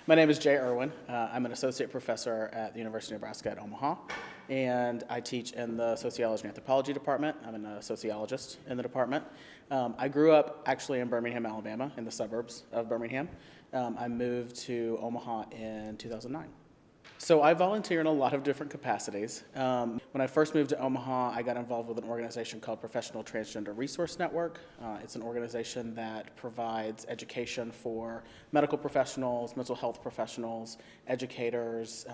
My name is Jay Irwin. I'm an associate professor at the University of Nebraska at Omaha, and I teach in the sociology and anthropology department. I'm a sociologist in the department. I grew up actually in Birmingham, Alabama, in the suburbs of Birmingham. I moved to Omaha in 2009. So I volunteer in a lot of different capacities. When I first moved to Omaha, I got involved with an organization called Professional Transgender Resource Network. It's an organization that provides education for medical professionals, mental health professionals, educators,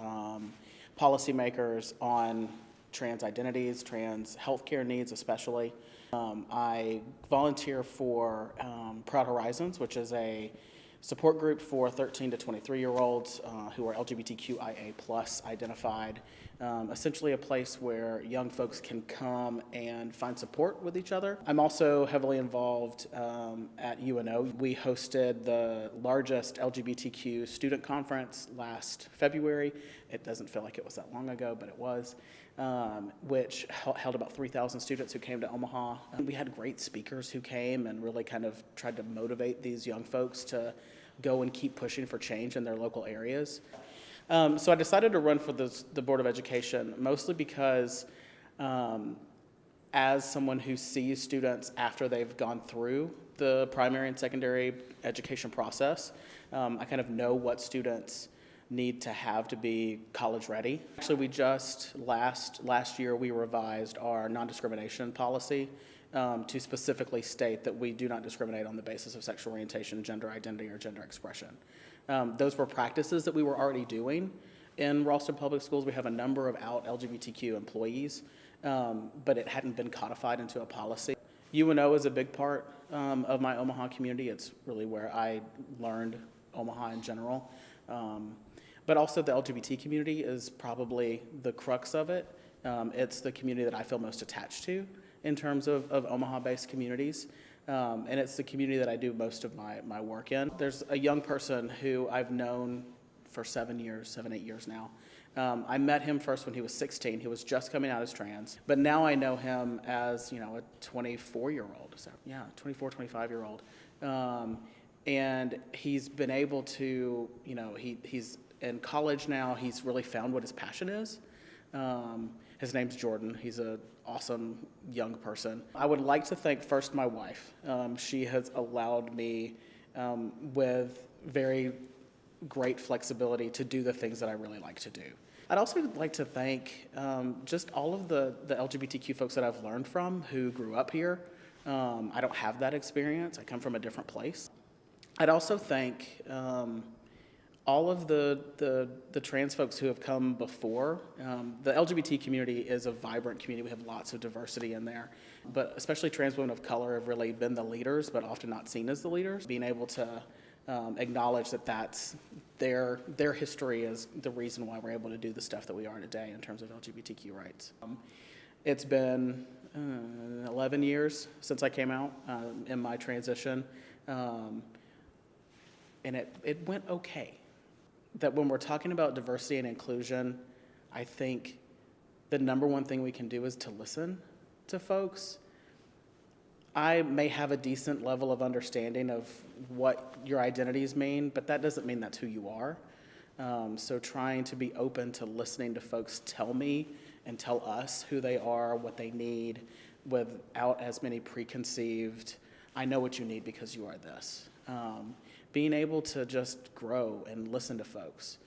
policymakers on trans identities, trans healthcare needs especially. I volunteer for Proud Horizons, which is a support group for 13 to 23-year-olds who are LGBTQIA+ identified. Essentially a place where young folks can come and find support with each other. I'm also heavily involved at UNO. We hosted the largest LGBTQ student conference last February. It doesn't feel like it was that long ago, but it was, which held about 3,000 students who came to Omaha. We had great speakers who came and really kind of tried to motivate these young folks to go and keep pushing for change in their local areas. So I decided to run for the Board of Education, mostly because as someone who sees students after they've gone through the primary and secondary education process, I kind of know what students need to have to be college ready. Actually, we just last year we revised our non-discrimination policy to specifically state that we do not discriminate on the basis of sexual orientation, gender identity, or gender expression. Those were practices that we were already doing in Ralston Public Schools. We have a number of out LGBTQ employees, but it hadn't been codified into a policy. UNO is a big part of my Omaha community. It's really where I learned Omaha in general. But also the LGBT community is probably the crux of it. It's the community that I feel most attached to in terms of Omaha-based communities. And it's the community that I do most of my work in. There's a young person who I've known for 7, 8 years now. I met him first when he was 16. He was just coming out as trans. But now I know him as, a 24-year-old. So, 24, 25-year-old. And he's been able to, he's in college now. He's really found what his passion is. His name's Jordan. He's an awesome young person. I would like to thank first my wife. She has allowed me with very great flexibility to do the things that I really like to do. I'd also like to thank just all of the LGBTQ folks that I've learned from who grew up here. I don't have that experience. I come from a different place. I'd also thank all of the trans folks who have come before. The LGBT community is a vibrant community. We have lots of diversity in there, but especially trans women of color have really been the leaders, but often not seen as the leaders. Being able to acknowledge that that's their history is the reason why we're able to do the stuff that we are today in terms of LGBTQ rights. It's been 11 years since I came out in my transition, and it went okay. That when we're talking about diversity and inclusion, I think the number one thing we can do is to listen to folks. I may have a decent level of understanding of what your identities mean, but that doesn't mean that's who you are. So trying to be open to listening to folks tell me and tell us who they are, what they need, without as many preconceived, I know what you need because you are this. Being able to just grow and listen to folks.